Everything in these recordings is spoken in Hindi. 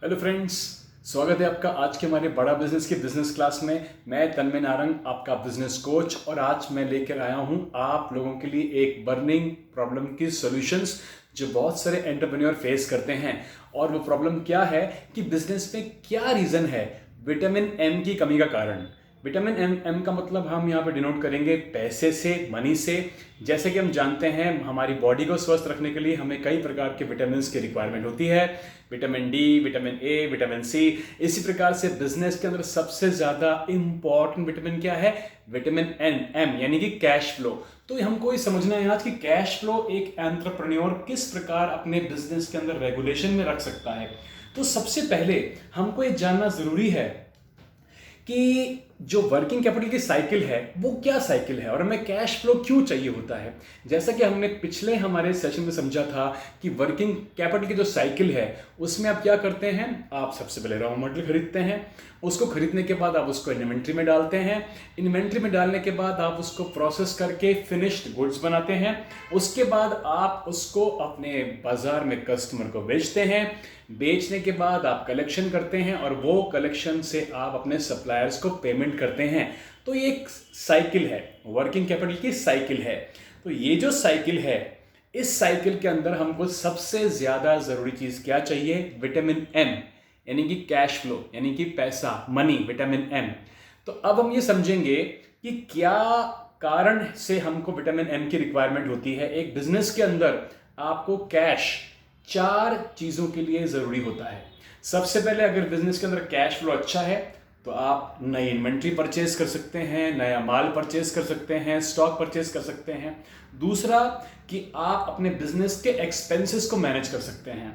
हेलो फ्रेंड्स, स्वागत है आपका आज के हमारे बड़ा बिजनेस के बिजनेस क्लास में। मैं तन्मय नारंग, आपका बिजनेस कोच, और आज मैं लेकर आया हूं आप लोगों के लिए एक बर्निंग प्रॉब्लम की सॉल्यूशंस जो बहुत सारे एंटरप्रेन्योर फेस करते हैं। और वो प्रॉब्लम क्या है कि बिजनेस में क्या रीज़न है विटामिन एम की कमी का कारण। विटामिन एम का मतलब हम यहाँ पे डिनोट करेंगे पैसे से, मनी से। जैसे कि हम जानते हैं हमारी बॉडी को स्वस्थ रखने के लिए हमें कई प्रकार के विटामिन की रिक्वायरमेंट होती है। Vitamin D, vitamin A, vitamin C. इसी प्रकार से बिजनेस के अंदर सबसे ज़्यादा इंपॉर्टेंट विटामिन क्या है? विटामिन एम, यानी कि कैश फ्लो। तो हमको ये समझना है आज कि कैश फ्लो एक एंटरप्रेन्योर किस प्रकार अपने बिजनेस के अंदर रेगुलेशन में रख सकता है। तो सबसे पहले हमको ये जानना ज़रूरी है कि जो वर्किंग कैपिटल की साइकिल है वो क्या साइकिल है और हमें कैश फ्लो क्यों चाहिए होता है। जैसा कि हमने पिछले हमारे सेशन में समझा था कि वर्किंग कैपिटल की जो साइकिल है उसमें आप क्या करते हैं, आप सबसे पहले रॉ मटेरियल खरीदते हैं। उसको खरीदने के बाद आप उसको इन्वेंट्री में डालते हैं। इन्वेंट्री में डालने के बाद आप उसको प्रोसेस करके फिनिश्ड गुड्स बनाते हैं। उसके बाद आप उसको अपने बाजार में कस्टमर को बेचते हैं। बेचने के बाद आप कलेक्शन करते हैं और वो कलेक्शन से आप अपने सप्लायर्स को पेमेंट करते हैं। तो ये एक साइकिल है, वर्किंग कैपिटल की साइकिल है। तो ये जो साइकिल है, इस साइकिल के अंदर हमको सबसे ज़्यादा ज़रूरी चीज़ क्या चाहिए? विटामिन एम, यानी कि कैश फ्लो, यानी कि पैसा, मनी, विटामिन एम। तो अब हम ये समझेंगे कि क्या कारण से हमको विटामिन एम की रिक्वायरमेंट होती है। एक बिजनेस के अंदर आपको कैश 4 चीज़ों के लिए ज़रूरी होता है। सबसे पहले अगर बिजनेस के अंदर कैश फ्लो अच्छा है तो आप नई इन्वेंट्री परचेज कर सकते हैं, नया माल परचेज कर सकते हैं, स्टॉक परचेज कर सकते हैं। दूसरा कि आप अपने बिजनेस के एक्सपेंसेस को मैनेज कर सकते हैं,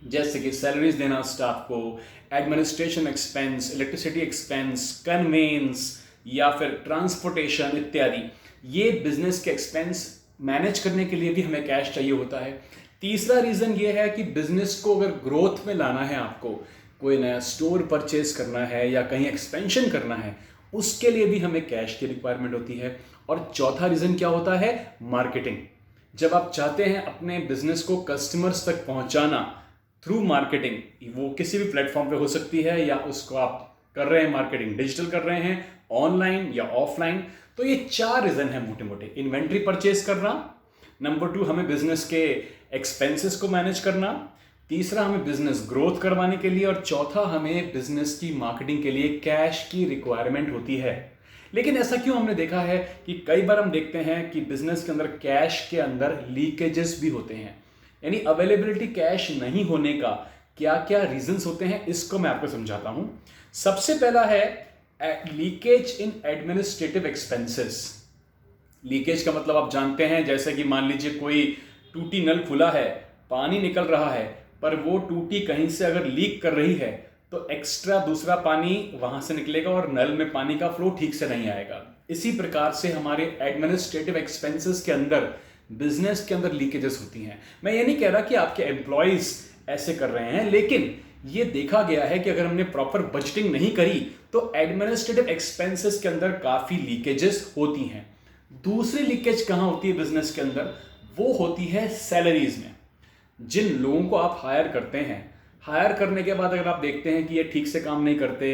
जैसे कि सैलरीज देना स्टाफ को, administration expense, electricity expense, conveyance या फिर ट्रांसपोर्टेशन इत्यादि। ये बिजनेस के एक्सपेंस मैनेज करने के लिए भी हमें कैश चाहिए होता है। तीसरा रीज़न ये है कि बिजनेस को अगर ग्रोथ में लाना है, आपको कोई नया स्टोर परचेज करना है या कहीं एक्सपेंशन करना है, उसके लिए भी हमें कैश की रिक्वायरमेंट होती है। और चौथा रीज़न क्या होता है? मार्केटिंग। जब आप चाहते हैं अपने बिजनेस को कस्टमर्स तक पहुंचाना थ्रू मार्केटिंग, वो किसी भी प्लेटफॉर्म पे हो सकती है, या उसको आप कर रहे हैं मार्केटिंग डिजिटल कर रहे हैं, ऑनलाइन या ऑफलाइन। तो ये 4 रीज़न है मोटे मोटे। इन्वेंट्री परचेज करना, नंबर 2 हमें बिजनेस के एक्सपेंसेस को मैनेज करना, तीसरा हमें बिजनेस ग्रोथ करवाने के लिए, और चौथा हमें बिजनेस की मार्केटिंग के लिए कैश की रिक्वायरमेंट होती है। लेकिन ऐसा क्यों हमने देखा है कि कई बार हम देखते हैं कि बिजनेस के अंदर कैश के अंदर लीकेजेस भी होते हैं, यानी अवेलेबिलिटी कैश नहीं होने का क्या क्या रीजंस होते हैं, इसको मैं आपको समझाता हूं। सबसे पहला है लीकेज इन एडमिनिस्ट्रेटिव एक्सपेंसेस। लीकेज का मतलब आप जानते हैं, जैसे कि मान लीजिए कोई टूटी नल खुला है, पानी निकल रहा है, पर वो टूटी कहीं से अगर लीक कर रही है तो एक्स्ट्रा दूसरा पानी वहां से निकलेगा और नल में पानी का फ्लो ठीक से नहीं आएगा। इसी प्रकार से हमारे एडमिनिस्ट्रेटिव एक्सपेंसेस के अंदर, बिजनेस के अंदर लीकेजेस होती हैं। मैं ये नहीं कह रहा कि आपके एम्प्लॉयज ऐसे कर रहे हैं, लेकिन ये देखा गया है कि अगर हमने प्रॉपर बजटिंग नहीं करी तो एडमिनिस्ट्रेटिव एक्सपेंसेस के अंदर काफी लीकेजेस होती हैं। दूसरी लीकेज कहां होती है बिजनेस के अंदर? वो होती है सैलरीज में। जिन लोगों को आप हायर करते हैं, हायर करने के बाद अगर आप देखते हैं कि ये ठीक से काम नहीं करते,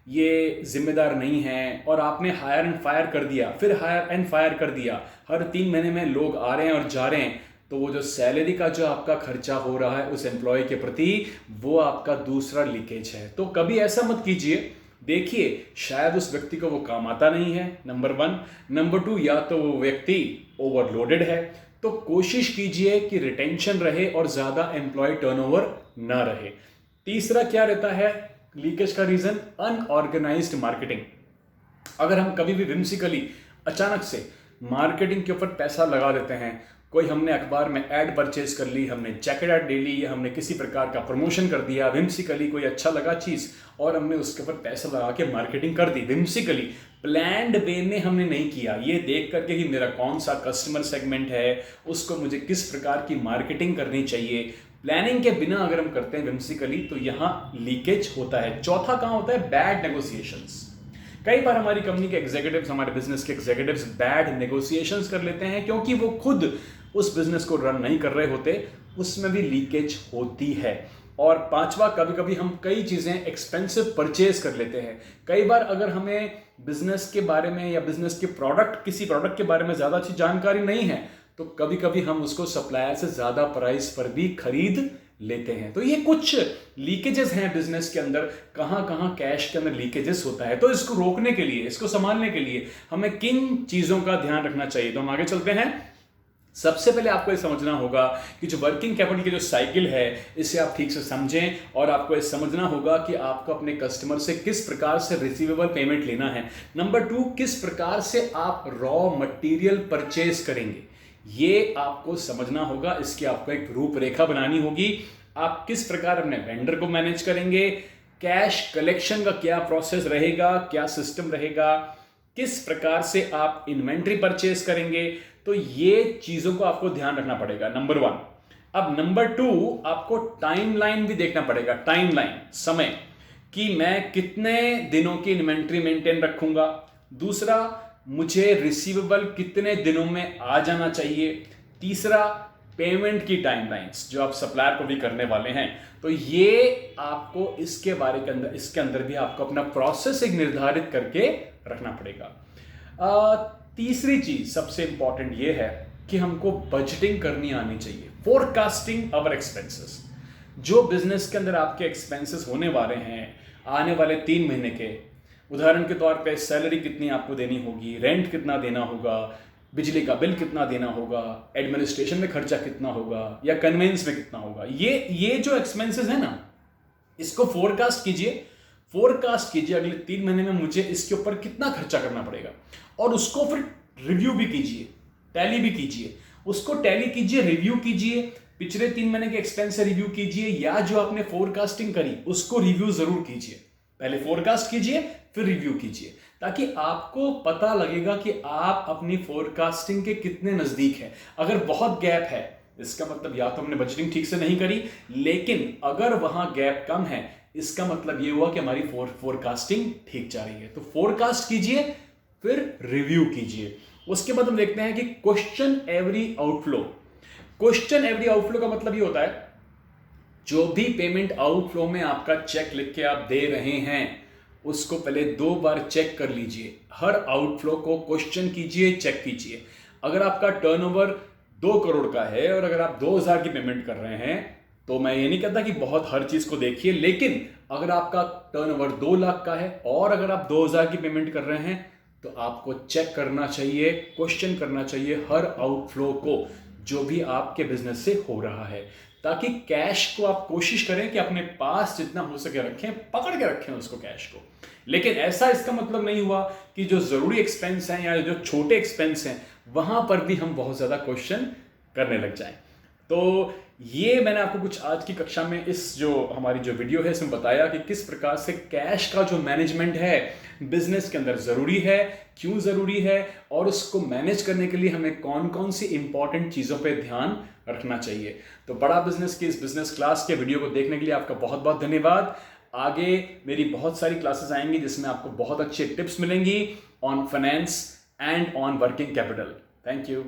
ये जिम्मेदार नहीं है, और आपने हायर एंड फायर कर दिया, फिर हायर एंड फायर कर दिया, हर 3 महीने में लोग आ रहे हैं और जा रहे हैं, तो वो जो सैलरी का जो आपका खर्चा हो रहा है उस एम्प्लॉय के प्रति, वो आपका दूसरा लीकेज है। तो कभी ऐसा मत कीजिए। देखिए, शायद उस व्यक्ति को वो काम आता नहीं है, नंबर 1। नंबर 2, या तो वो व्यक्ति ओवरलोडेड है। तो कोशिश कीजिए कि रिटेंशन रहे और ज़्यादा एम्प्लॉय टर्नओवर ना रहे। तीसरा क्या रहता है लीकेज का रीज़न? Unorganised marketing. अगर हम कभी भी विम्सिकली अचानक से मार्केटिंग के ऊपर पैसा लगा देते हैं, कोई हमने अखबार में ऐड परचेज कर ली, हमने जैकेट ऐड ले ली, या हमने किसी प्रकार का प्रमोशन कर दिया विम्सिकली, कोई अच्छा लगा चीज़ और हमने उसके ऊपर पैसा लगा के मार्केटिंग कर दी विम्सिकली, प्लैंड वे में हमने नहीं किया, ये देख करके कि मेरा कौन सा कस्टमर सेगमेंट है, उसको मुझे किस प्रकार की मार्केटिंग करनी चाहिए, प्लानिंग के बिना अगर हम करते हैं विम्सिकली, तो यहाँ लीकेज होता है। चौथा कहाँ होता है? Bad negotiations. कई बार हमारी कंपनी के एग्जीक्यूटिव्स, हमारे बिजनेस के एग्जीक्यूटिव्स बैड नेगोशिएशंस कर लेते हैं, क्योंकि वो खुद उस बिजनेस को रन नहीं कर रहे होते, उसमें भी लीकेज होती है। और पांचवा, कभी कभी हम कई चीजें एक्सपेंसिव परचेज कर लेते हैं। कई बार अगर हमें बिजनेस के बारे में या बिजनेस के किसी प्रोडक्ट के बारे में ज्यादा अच्छी जानकारी नहीं है, तो कभी कभी हम उसको सप्लायर से ज्यादा प्राइस पर भी खरीद लेते हैं। तो ये कुछ लीकेजेस हैं बिजनेस के अंदर, कहां कहां कैश के अंदर लीकेजेस होता है। तो इसको रोकने के लिए, इसको संभालने के लिए हमें किन चीजों का ध्यान रखना चाहिए, तो हम आगे चलते हैं। सबसे पहले आपको ये समझना होगा कि जो वर्किंग कैपिटल की जो साइकिल है, इसे आप ठीक से समझें, और आपको ये समझना होगा कि आपको अपने कस्टमर से किस प्रकार से रिसीवेबल पेमेंट लेना है। नंबर 2, किस प्रकार से आप रॉ मटेरियल परचेज करेंगे, ये आपको समझना होगा। इसकी आपको एक रूपरेखा बनानी होगी। आप किस प्रकार अपने वेंडर को मैनेज करेंगे, कैश कलेक्शन का क्या प्रोसेस रहेगा, क्या सिस्टम रहेगा, किस प्रकार से आप इन्वेंट्री परचेज करेंगे। तो ये चीजों को आपको ध्यान रखना पड़ेगा, नंबर 1। अब नंबर 2, आपको टाइमलाइन भी देखना पड़ेगा। टाइमलाइन, समय, कि मैं कितने दिनों की इन्वेंट्री मेंटेन रखूंगा। दूसरा, मुझे रिसीवेबल कितने दिनों में आ जाना चाहिए। तीसरा, पेमेंट की टाइमलाइंस जो आप सप्लायर को भी करने वाले हैं। तो ये आपको इसके अंदर भी आपको अपना प्रोसेस एक निर्धारित करके रखना पड़ेगा। तीसरी चीज सबसे इंपॉर्टेंट ये है कि हमको बजटिंग करनी आनी चाहिए, फोरकास्टिंग अवर एक्सपेंसेस। जो बिजनेस के अंदर आपके एक्सपेंसेस होने वाले हैं आने वाले 3 महीने के, उदाहरण के तौर पे सैलरी कितनी आपको देनी होगी, रेंट कितना देना होगा, बिजली का बिल कितना देना होगा, एडमिनिस्ट्रेशन में खर्चा कितना होगा, या कन्वेंस में कितना होगा, ये जो एक्सपेंसेस है ना, इसको फोरकास्ट कीजिए। अगले 3 महीने में मुझे इसके ऊपर कितना खर्चा करना पड़ेगा, और उसको फिर रिव्यू भी कीजिए, टैली भी कीजिए। उसको टैली कीजिए, रिव्यू कीजिए, पिछले 3 महीने के एक्सपेंस से रिव्यू कीजिए, या जो आपने फोरकास्टिंग करी उसको रिव्यू जरूर कीजिए। पहले फोरकास्ट कीजिए, फिर रिव्यू कीजिए, ताकि आपको पता लगेगा कि आप अपनी फोरकास्टिंग के कितने नजदीक हैं। अगर बहुत गैप है, इसका मतलब या तो हमने बजटिंग ठीक से नहीं करी, लेकिन अगर वहां गैप कम है, इसका मतलब यह हुआ कि हमारी फोरकास्टिंग ठीक जा रही है। तो फोरकास्ट कीजिए, फिर रिव्यू कीजिए। उसके बाद हम देखते हैं कि question every outflow. Question every outflow का मतलब ये होता है, जो भी पेमेंट आउटफ्लो में आपका चेक लिख के आप दे रहे हैं, उसको पहले 2 बार चेक कर लीजिए। हर आउटफ्लो को क्वेश्चन कीजिए, चेक कीजिए। अगर आपका टर्नओवर 2 करोड़ का है और अगर आप 2000 की पेमेंट कर रहे हैं, तो मैं ये नहीं कहता कि बहुत हर चीज को देखिए, लेकिन अगर आपका टर्नओवर 2 लाख का है और अगर आप 2000 की पेमेंट कर रहे हैं, तो आपको चेक करना चाहिए, क्वेश्चन करना चाहिए हर आउटफ्लो को, जो भी आपके बिजनेस से हो रहा है, ताकि कैश को आप कोशिश करें कि अपने पास जितना हो सके रखें, पकड़ के रखें उसको, कैश को। लेकिन ऐसा इसका मतलब नहीं हुआ कि जो जरूरी एक्सपेंस हैं या जो छोटे एक्सपेंस हैं, वहां पर भी हम बहुत ज्यादा क्वेश्चन करने लग जाएं। तो ये मैंने आपको कुछ आज की कक्षा में इस जो हमारी जो वीडियो है इसमें बताया कि किस प्रकार से कैश का जो मैनेजमेंट है बिजनेस के अंदर जरूरी है, क्यों जरूरी है, और उसको मैनेज करने के लिए हमें कौन कौन सी इंपॉर्टेंट चीजों पे ध्यान रखना चाहिए। तो बड़ा बिजनेस की इस बिजनेस क्लास के वीडियो को देखने के लिए आपका बहुत बहुत धन्यवाद। आगे मेरी बहुत सारी क्लासेस आएंगी जिसमें आपको बहुत अच्छे टिप्स मिलेंगी on finance and on working capital. Thank you.